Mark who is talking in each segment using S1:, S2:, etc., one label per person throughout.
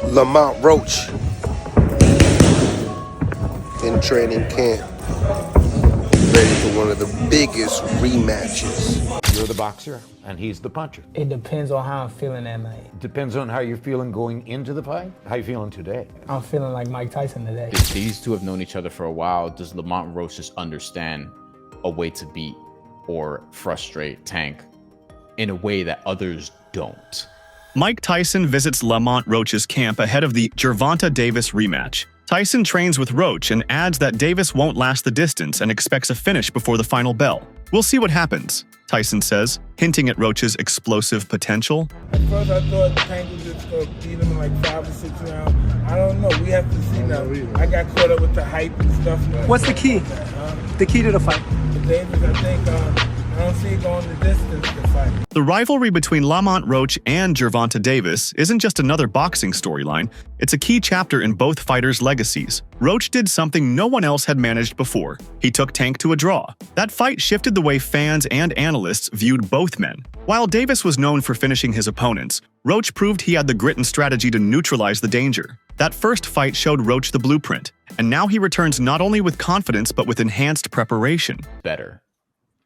S1: Lamont Roach in training camp, ready for one of the biggest rematches.
S2: You're the boxer, and he's the puncher.
S3: It depends on how I'm feeling that night.
S2: Depends on how you're feeling going into the fight. How you feeling today?
S3: I'm feeling like Mike Tyson today.
S4: These two have known each other for a while. Does Lamont Roach just understand a way to beat or frustrate Tank in a way that others don't?
S5: Mike Tyson visits Lamont Roach's camp ahead of the Gervonta Davis rematch. Tyson trains with Roach and adds that Davis won't last the distance and expects a finish before the final bell. We'll see what happens, Tyson says, hinting at Roach's explosive potential.
S6: At first I thought Tank was just going to beat him in like 5 or 6 rounds. I don't know. We have to see now. I got caught up with the hype and stuff.
S3: What's the key? The key to the fight?
S6: Davis, I think, I don't see it going the distance to fight.
S5: The rivalry between Lamont Roach and Gervonta Davis isn't just another boxing storyline, it's a key chapter in both fighters' legacies. Roach did something no one else had managed before. He took Tank to a draw. That fight shifted the way fans and analysts viewed both men. While Davis was known for finishing his opponents, Roach proved he had the grit and strategy to neutralize the danger. That first fight showed Roach the blueprint, and now he returns not only with confidence but with enhanced preparation.
S4: Better.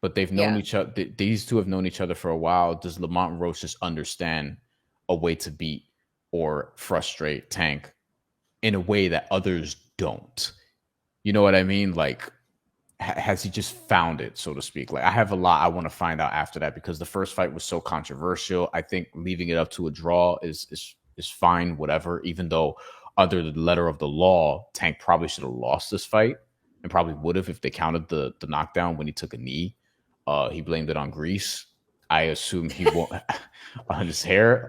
S4: But they've known each other. These two have known each other for a while. Does Lamont Roach just understand a way to beat or frustrate Tank in a way that others don't? You know what I mean? Like, has he just found it, so to speak? Like, I have a lot I want to find out after that because the first fight was so controversial. I think leaving it up to a draw is fine, whatever. Even though under the letter of the law, Tank probably should have lost this fight and probably would have if they counted the knockdown when he took a knee. He blamed it on grease. I assume he won't on his hair.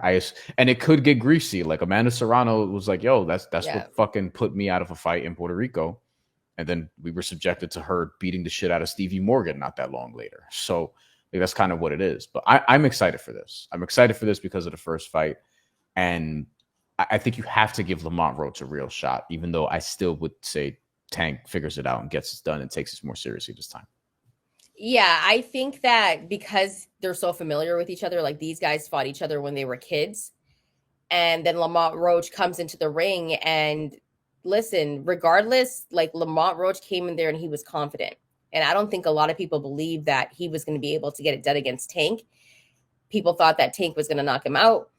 S4: And it could get greasy. Like Amanda Serrano was like, "Yo, that's what fucking put me out of a fight in Puerto Rico." And then we were subjected to her beating the shit out of Stevie Morgan not that long later. So like, that's kind of what it is. But I'm excited for this. I'm excited for this because of the first fight, and I think you have to give Lamont Roach a real shot. Even though I still would say Tank figures it out and gets it done and takes it more seriously this time.
S7: Yeah, I think that because they're so familiar with each other, like these guys fought each other when they were kids. And then Lamont Roach comes into the ring and listen, regardless, like Lamont Roach came in there and he was confident. And I don't think a lot of people believe that he was going to be able to get it done against Tank. People thought that Tank was going to knock him out.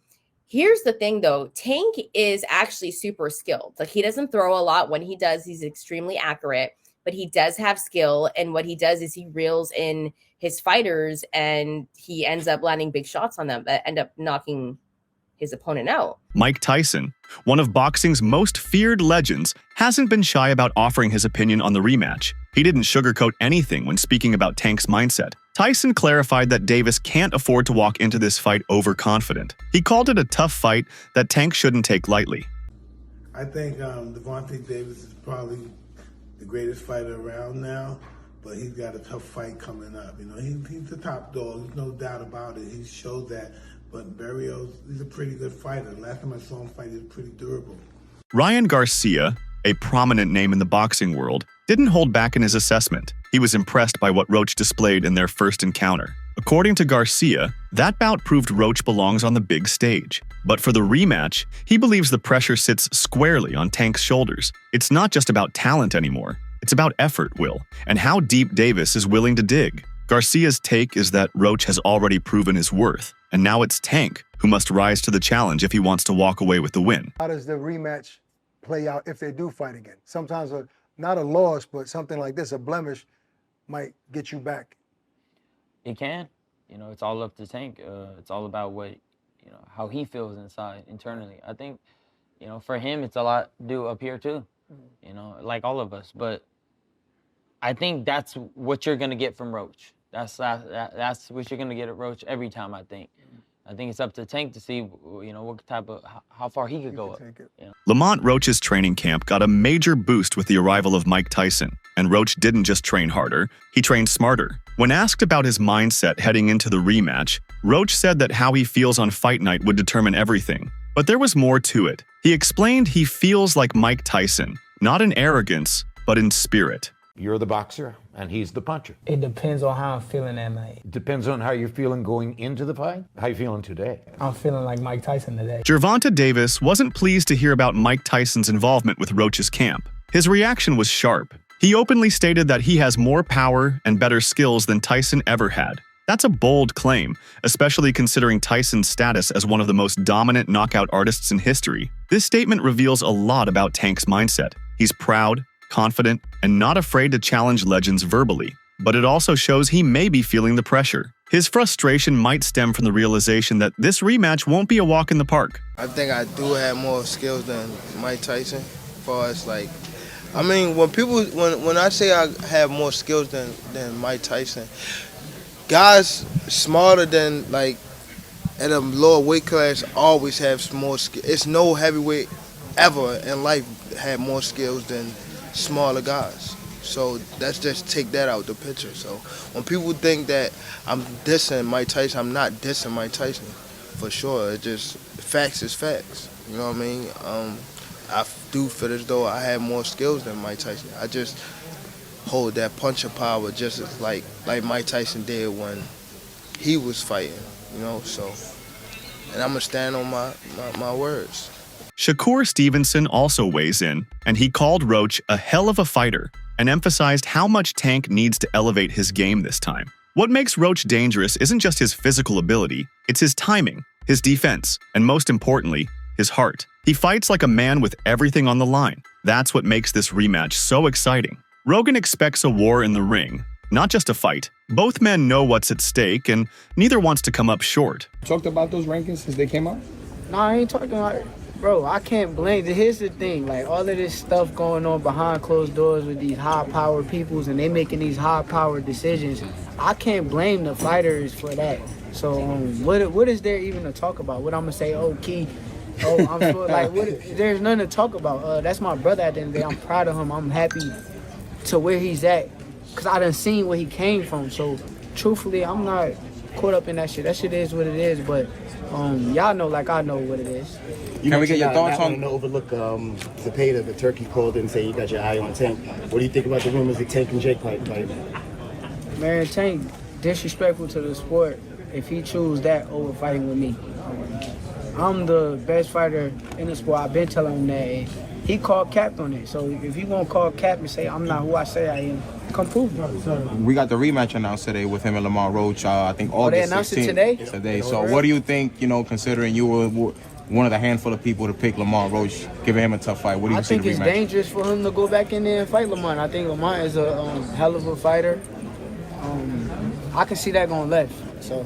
S7: Here's the thing, though. Tank is actually super skilled. Like he doesn't throw a lot. When he does, he's extremely accurate. But he does have skill, and what he does is he reels in his fighters, and he ends up landing big shots on them that end up knocking his opponent out.
S5: Mike Tyson, one of boxing's most feared legends, hasn't been shy about offering his opinion on the rematch. He didn't sugarcoat anything when speaking about Tank's mindset. Tyson clarified that Davis can't afford to walk into this fight overconfident. He called it a tough fight that Tank shouldn't take lightly.
S6: I think Gervonta Davis is probably the greatest fighter around now, but he's got a tough fight coming up. You know, he's the top dog. There's no doubt about it. He showed that. But Barrios, he's a pretty good fighter. Last time I saw him fight, he was pretty durable.
S5: Ryan Garcia, a prominent name in the boxing world, didn't hold back in his assessment. He was impressed by what Roach displayed in their first encounter. According to Garcia, that bout proved Roach belongs on the big stage. But for the rematch, he believes the pressure sits squarely on Tank's shoulders. It's not just about talent anymore. It's about effort, Will, and how deep Davis is willing to dig. Garcia's take is that Roach has already proven his worth, and now it's Tank who must rise to the challenge if he wants to walk away with the win.
S8: How does the rematch play out if they do fight again? Sometimes not a loss, but something like this, a blemish, might get you back.
S9: It can. You know, it's all up to Tank. It's all about what, you know, how he feels inside, internally. I think, you know, for him, it's a lot to do up here too, you know, like all of us. But I think that's what you're going to get from Roach. That's what you're going to get at Roach every time, I think. I think it's up to Tank to see, you know, what type of, how far he could go up. You know?
S5: Lamont Roach's training camp got a major boost with the arrival of Mike Tyson, and Roach didn't just train harder, he trained smarter. When asked about his mindset heading into the rematch, Roach said that how he feels on fight night would determine everything. But there was more to it. He explained he feels like Mike Tyson, not in arrogance, but in spirit.
S2: You're the boxer, and he's the puncher.
S3: It depends on how I'm feeling that night.
S2: Depends on how you're feeling going into the fight. How you feeling today?
S3: I'm feeling like Mike Tyson today.
S5: Gervonta Davis wasn't pleased to hear about Mike Tyson's involvement with Roach's camp. His reaction was sharp. He openly stated that he has more power and better skills than Tyson ever had. That's a bold claim, especially considering Tyson's status as one of the most dominant knockout artists in history. This statement reveals a lot about Tank's mindset. He's proud, confident, and not afraid to challenge legends verbally. But it also shows he may be feeling the pressure. His frustration might stem from the realization that this rematch won't be a walk in the park.
S10: I think I do have more skills than Mike Tyson, as far as like, I mean, when I say I have more skills than Mike Tyson, guys smarter than, like, at a lower weight class always have more skills. It's no heavyweight ever in life had more skills than smaller guys. So let's just take that out the picture. So when people think that I'm dissing Mike Tyson, I'm not dissing Mike Tyson, for sure. It's just, facts is facts. You know what I mean? I do feel as though I have more skills than Mike Tyson. I just hold that puncher power just as like Mike Tyson did when he was fighting, you know, so. And I'm gonna stand on my words.
S5: Shakur Stevenson also weighs in, and he called Roach a hell of a fighter and emphasized how much Tank needs to elevate his game this time. What makes Roach dangerous isn't just his physical ability, it's his timing, his defense, and most importantly, his heart. He fights like a man with everything on the line. That's what makes this rematch so exciting. Rogan expects a war in the ring, not just a fight. Both men know what's at stake, and neither wants to come up short.
S11: Talked about those rankings since they came out?
S3: No, I ain't talking about it. Bro, I can't blame. Here's the thing, like, all of this stuff going on behind closed doors with these high-powered peoples, and they making these high-powered decisions. I can't blame the fighters for that. So, what is there even to talk about? What I'm gonna say? Oh, Key. Oh, I'm sure. Like, there's nothing to talk about. That's my brother at the end of the day. I'm proud of him. I'm happy to where he's at, cause I done seen where he came from. So, truthfully, I'm not caught up in that shit. That shit is what it is. But y'all know, like I know what it is.
S11: Can we get your thoughts on?
S12: To overlook Zepeda, the turkey called and say you got your eye on Tank. What do you think about the rumors of Tank and Jake fight?
S3: Man, Tank disrespectful to the sport if he choose that over fighting with me. I'm the best fighter in the sport. I've been telling him that. And he called cap on it. So if he gonna call cap and say I'm not who I say I am, come prove it.
S11: We got the rematch announced today with him and Lamont Roach. I think August
S3: they announced
S11: 16th.
S3: It today.
S11: So what do you think? You know, considering you were one of the handful of people to pick Lamont Roach, giving him a tough fight. What do you see the rematch?
S3: I think it's dangerous for him to go back in there and fight Lamont. I think Lamont is a hell of a fighter. I can see that going left. So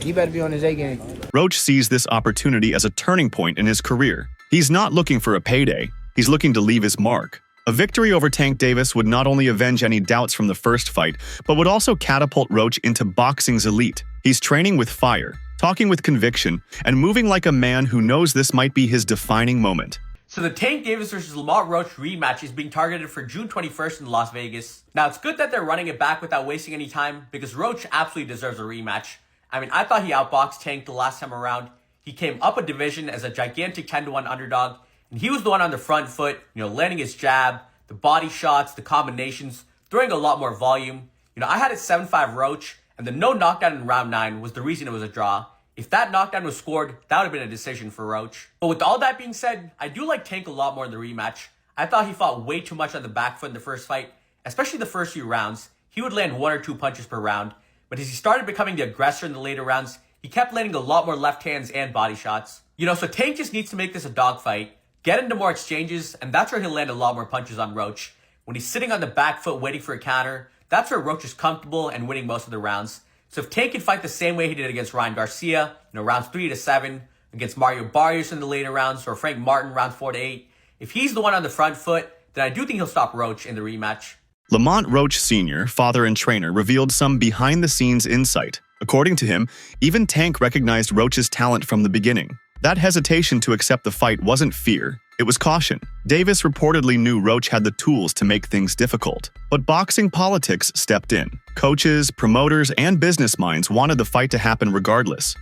S3: he better be on his A game.
S5: Roach sees this opportunity as a turning point in his career. He's not looking for a payday. He's looking to leave his mark. A victory over Tank Davis would not only avenge any doubts from the first fight, but would also catapult Roach into boxing's elite. He's training with fire, talking with conviction, and moving like a man who knows this might be his defining moment.
S13: So the Tank Davis versus Lamont Roach rematch is being targeted for June 21st in Las Vegas. Now, it's good that they're running it back without wasting any time, because Roach absolutely deserves a rematch. I mean, I thought he outboxed Tank the last time around. He came up a division as a gigantic 10-1 underdog, and he was the one on the front foot, landing his jab, the body shots, the combinations, throwing a lot more volume. I had it 7-5 Roach, and the no knockdown in round 9 was the reason it was a draw. If that knockdown was scored, that would have been a decision for Roach. But with all that being said, I do like Tank a lot more in the rematch. I thought he fought way too much on the back foot in the first fight, especially the first few rounds. He would land 1 or 2 punches per round. But as he started becoming the aggressor in the later rounds, he kept landing a lot more left hands and body shots. So Tank just needs to make this a dogfight, get into more exchanges, and that's where he'll land a lot more punches on Roach. When he's sitting on the back foot waiting for a counter, that's where Roach is comfortable and winning most of the rounds. So if Tank can fight the same way he did against Ryan Garcia, rounds 3 to 7, against Mario Barrios in the later rounds, or Frank Martin rounds 4 to 8, if he's the one on the front foot, then I do think he'll stop Roach in the rematch.
S5: Lamont Roach Sr., father and trainer, revealed some behind-the-scenes insight. According to him, even Tank recognized Roach's talent from the beginning. That hesitation to accept the fight wasn't fear, it was caution. Davis reportedly knew Roach had the tools to make things difficult. But boxing politics stepped in. Coaches, promoters, and business minds wanted the fight to happen regardless.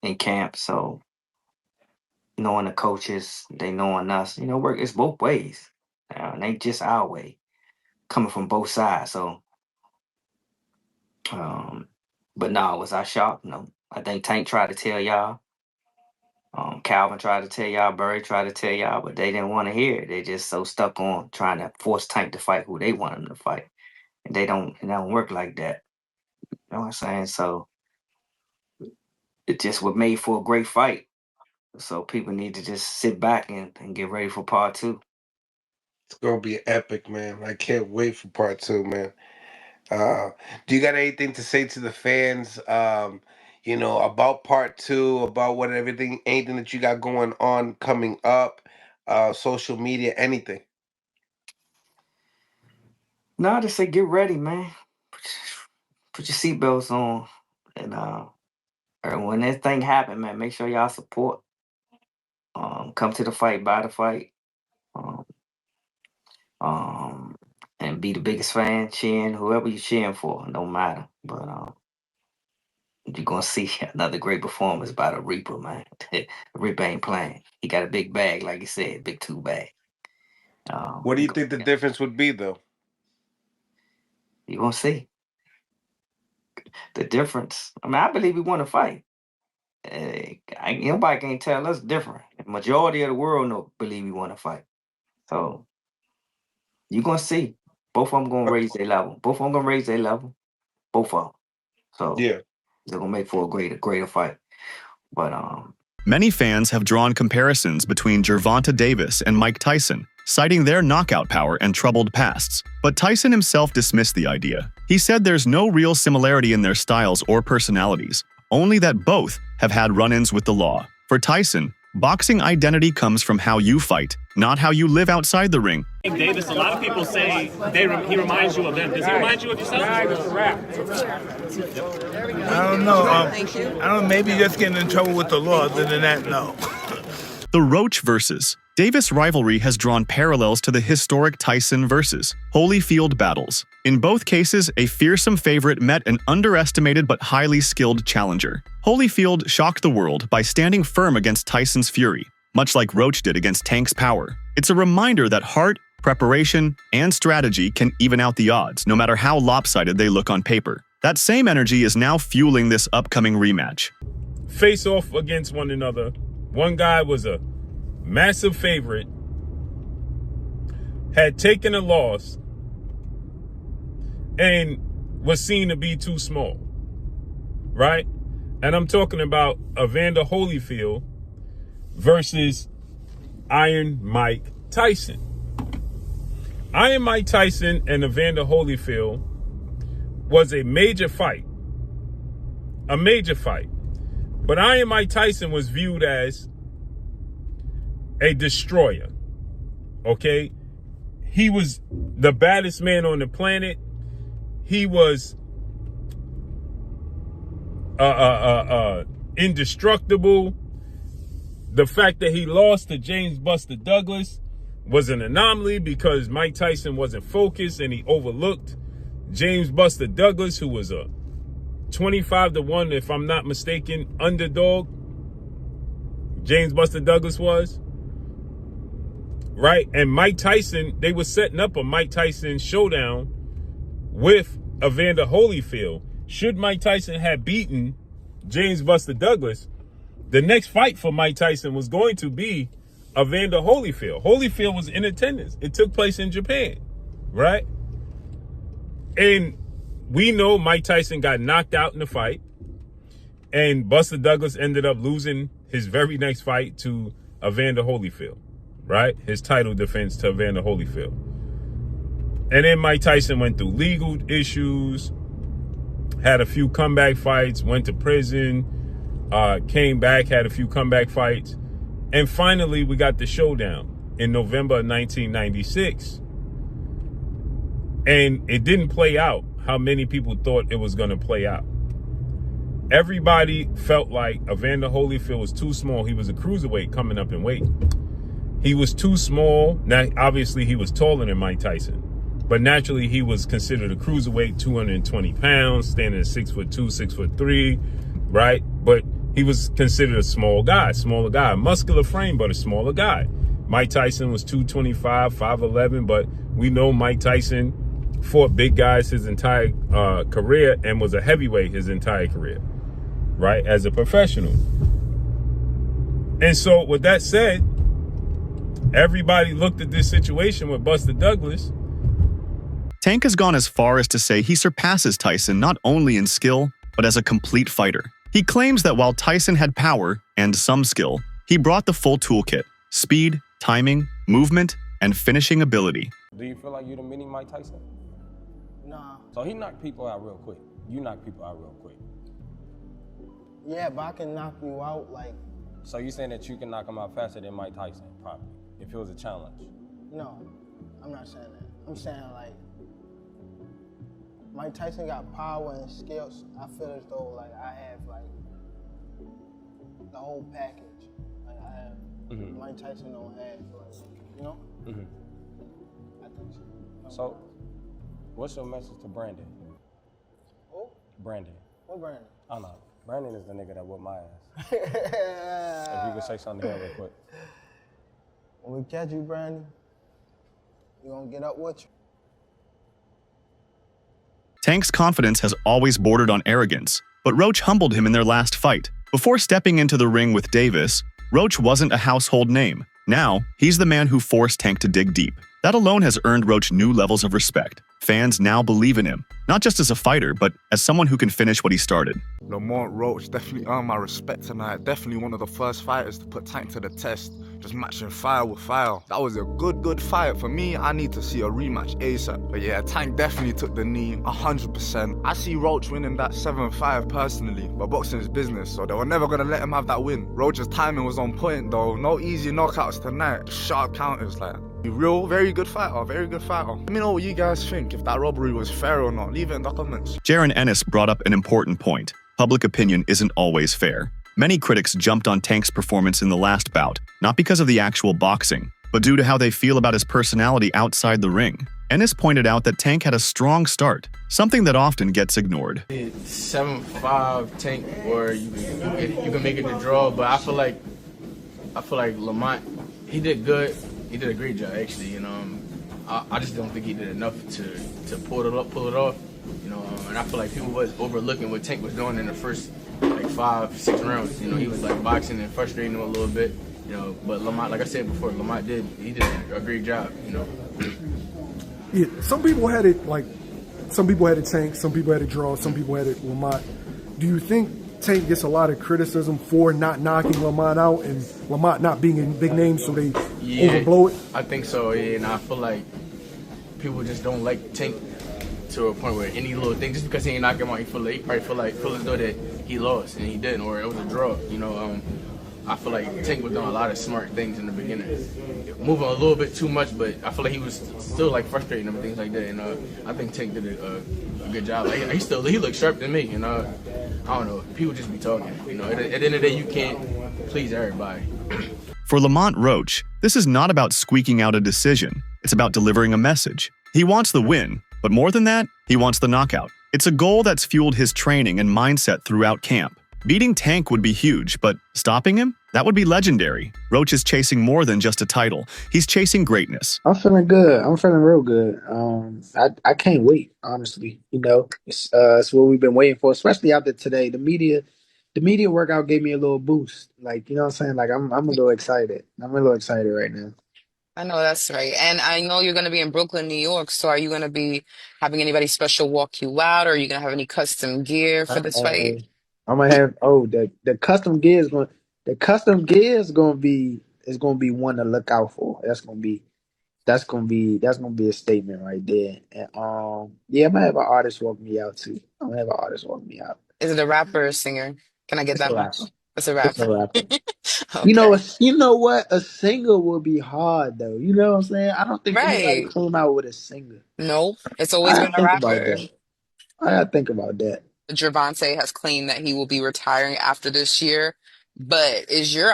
S14: In camp, so knowing the coaches, they knowing us, it's both ways. It ain't just our way. coming from both sides. So, but no, was I shocked? No. I think Tank tried to tell y'all. Calvin tried to tell y'all, Burry tried to tell y'all, but they didn't want to hear it. They just so stuck on trying to force Tank to fight who they want him to fight. And it don't work like that. You know what I'm saying? So it just was made for a great fight. So people need to just sit back and get ready for part 2.
S1: It's gonna be epic, man. I can't wait for part 2, man. Do you got anything to say to the fans? About part 2, about anything that you got going on coming up, social media, anything.
S14: No, I just say get ready, man. Put your seatbelts on, and when that thing happen, man, make sure y'all support. Come to the fight, buy the fight, um, and be the biggest fan, cheering whoever you're cheering for. No matter, but you're gonna see another great performance by the Reaper, man. The Reaper ain't playing. He got a big bag, like you said, big 2 bag.
S1: What do you think the difference would be, though?
S14: You're gonna see the difference. I mean, I believe we want to fight. Nobody can tell us different. The majority of the world believe we want to fight. So you're gonna see. Both of them gonna raise their level. Both of them gonna raise their level. Both of them. So
S1: yeah,
S14: they're gonna make for a greater fight. But
S5: Many fans have drawn comparisons between Gervonta Davis and Mike Tyson, citing their knockout power and troubled pasts. But Tyson himself dismissed the idea. He said there's no real similarity in their styles or personalities, only that both have had run-ins with the law. For Tyson, boxing identity comes from how you fight, not how you live outside the ring.
S15: Davis, a lot of people say he reminds you of them. Does he remind you of yourself?
S6: I don't know. I don't know. Maybe just getting in trouble with the law. Other than that, no.
S5: The Roach versus Davis rivalry has drawn parallels to the historic Tyson versus Holyfield battles. In both cases, a fearsome favorite met an underestimated but highly skilled challenger. Holyfield shocked the world by standing firm against Tyson's fury, much like Roach did against Tank's power. It's a reminder that heart, preparation, and strategy can even out the odds, no matter how lopsided they look on paper. That same energy is now fueling this upcoming rematch.
S15: Face off against one another. One guy was a massive favorite, had taken a loss, and was seen to be too small, right? And I'm talking about Evander Holyfield versus Iron Mike Tyson. Iron Mike Tyson and Evander Holyfield was a major fight. A major fight. But Iron Mike Tyson was viewed as a destroyer. Okay? He was the baddest man on the planet. He was indestructible. The fact that he lost to James Buster Douglas was an anomaly because Mike Tyson wasn't focused and he overlooked James Buster Douglas, who was a 25-1, if I'm not mistaken, underdog. James Buster Douglas was. Right? And Mike Tyson, they were setting up a Mike Tyson showdown with Evander Holyfield. Should Mike Tyson have beaten James Buster Douglas, the next fight for Mike Tyson was going to be Evander Holyfield. Holyfield was in attendance. It took place in Japan, right? And we know Mike Tyson got knocked out in the fight, and Buster Douglas ended up losing his very next fight to Evander Holyfield, right? His title defense to Evander Holyfield. And then Mike Tyson went through legal issues, had a few comeback fights, went to prison, came back, had a few comeback fights. And finally, we got the showdown in November of 1996. And it didn't play out how many people thought it was going to play out. Everybody felt like Evander Holyfield was too small. He was a cruiserweight coming up in weight. He was too small. Now, obviously, he was taller than Mike Tyson. But naturally, he was considered a cruiserweight, 220 pounds, standing at 6'2", 6'3", right? But he was considered a smaller guy, muscular frame, but a smaller guy. Mike Tyson was 225, 5'11", but we know Mike Tyson fought big guys his entire career and was a heavyweight his entire career, right, as a professional. And so with that said, everybody looked at this situation with Buster Douglas.
S5: Tank has gone as far as to say he surpasses Tyson not only in skill, but as a complete fighter. He claims that while Tyson had power and some skill, he brought the full toolkit: speed, timing, movement, and finishing ability.
S11: Do you feel like you're the mini Mike Tyson?
S3: Nah.
S11: So he knocked people out real quick. You knock people out real quick.
S3: Yeah, but I can knock you out like.
S11: So you saying that you can knock him out faster than Mike Tyson, probably, if it was a challenge?
S3: No, I'm not saying that. I'm saying like Mike Tyson got power and skills. I feel as though like I have like the whole package. Like I have Mike Tyson don't have like, you know? I think so.
S11: So, what's your message to Brandon?
S3: Who?
S11: Brandon.
S3: What Brandon?
S11: I don't know. Brandon is the nigga that whooped my ass. If you could say something to him real quick.
S3: When we catch you, Brandon, we gonna get up with you.
S5: Tank's confidence has always bordered on arrogance, but Roach humbled him in their last fight. Before stepping into the ring with Davis, Roach wasn't a household name. Now, he's the man who forced Tank to dig deep. That alone has earned Roach new levels of respect. Fans now believe in him, not just as a fighter, but as someone who can finish what he started.
S16: Lamont Roach definitely earned my respect tonight. Definitely one of the first fighters to put Tank to the test. Just matching fire with fire. That was a good fight. For me, I need to see a rematch ASAP. But yeah, Tank definitely took the knee, 100%. I see Roach winning that 7-5 personally, but boxing is business, so they were never gonna let him have that win. Roach's timing was on point though. No easy knockouts tonight. Sharp counters, like. Real, very good fighter, very good fighter. Let me know what you guys think, if that robbery was fair or not. Leave it in the comments.
S5: Jaron Ennis brought up an important point. Public opinion isn't always fair. Many critics jumped on Tank's performance in the last bout, not because of the actual boxing, but due to how they feel about his personality outside the ring. Ennis pointed out that Tank had a strong start, something that often gets ignored.
S17: 7-5 Tank, or you can make it the draw, but I feel like Lamont, he did good. He did a great job, actually. You know, I just don't think he did enough to pull it off. You know, and I feel like people was overlooking what Tank was doing in the first like 5-6 rounds. You know, he was like boxing and frustrating him a little bit. You know, but Lamont, like I said before, Lamont did a great job. You know.
S18: Yeah, some people had it Tank, some people had it draw, some people had it Lamont. Do you think Tank gets a lot of criticism for not knocking Lamont out and Lamont not being a big name, so they overblow it?
S17: I think so, yeah, and I feel like people just don't like Tank to a point where any little thing, just because he ain't knock him out, he probably feel as though that he lost, and he didn't, or it was a draw, you know. I feel like Tank was doing a lot of smart things in the beginning, moving a little bit too much, but I feel like he was still like frustrating him and things like that. And I think Tank did a good job. Like, he looked sharp to me. And I don't know, people just be talking. You know, at the end of the day, you can't please everybody.
S5: For Lamont Roach, this is not about squeaking out a decision. It's about delivering a message. He wants the win, but more than that, he wants the knockout. It's a goal that's fueled his training and mindset throughout camp. Beating Tank would be huge, but stopping him? That would be legendary. Roach is chasing more than just a title. He's chasing greatness.
S3: I'm feeling good. I'm feeling real good. I can't wait, honestly. You know, it's what we've been waiting for, especially after today. The media workout gave me a little boost. Like, you know what I'm saying? Like, I'm a little excited. I'm a little excited right now.
S19: I know that's right. And I know you're going to be in Brooklyn, New York. So are you going to be having anybody special walk you out, or are you going to have any custom gear for this fight?
S3: I'm gonna have the custom gear is gonna be one to look out for. That's gonna be a statement right there. And yeah, I'm gonna have an artist walk me out too. I'm gonna have an artist walk me out.
S19: Is it a rapper or a singer? Can I get
S3: It's a
S19: that
S3: rapper.
S19: much? It's a
S3: It's a
S19: rapper.
S3: rapper.
S19: Okay.
S3: You know what? A singer will be hard though. You know what I'm saying? I don't think anybody
S19: Right.
S3: came out with a singer.
S19: Nope. It's
S3: I
S19: always
S3: gotta
S19: been a
S3: think about
S19: rapper.
S3: that. I gotta think about that.
S19: Gervonta has claimed that he will be retiring after this year, but is your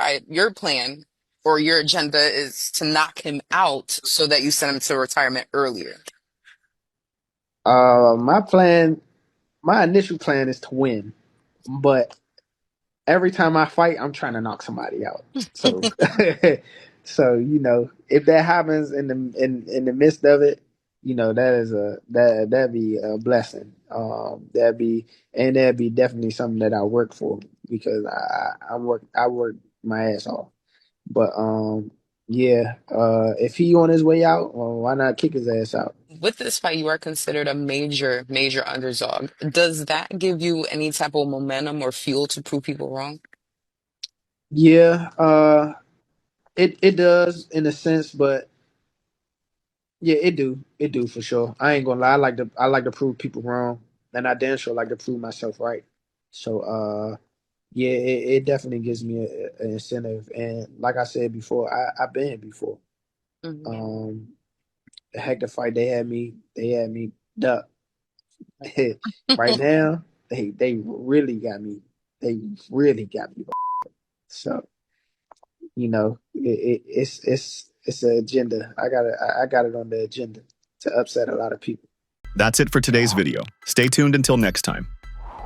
S19: plan or your agenda is to knock him out so that you send him to retirement earlier?
S3: My initial plan is to win, but every time I fight, I'm trying to knock somebody out. So, so you know, if that happens in the midst of it, that is that'd be a blessing. That'd be definitely something that I work for because I work my ass off. But yeah, if he on his way out, well, why not kick his ass out?
S19: With this fight, you are considered a major underdog. Does that give you any type of momentum or fuel to prove people wrong?
S3: Yeah, it does in a sense, but yeah, it do for sure. I ain't gonna lie, I like to prove people wrong, and I damn sure like to prove myself right. So yeah, it definitely gives me an incentive, and like I said before, I've been here before.
S19: Mhm.
S3: Um, the Hector fight, they had me duck. Right now, they really got me. They really got me. So it's an agenda. I got it on the agenda to upset a lot of people.
S5: That's it for today's video. Stay tuned until next time.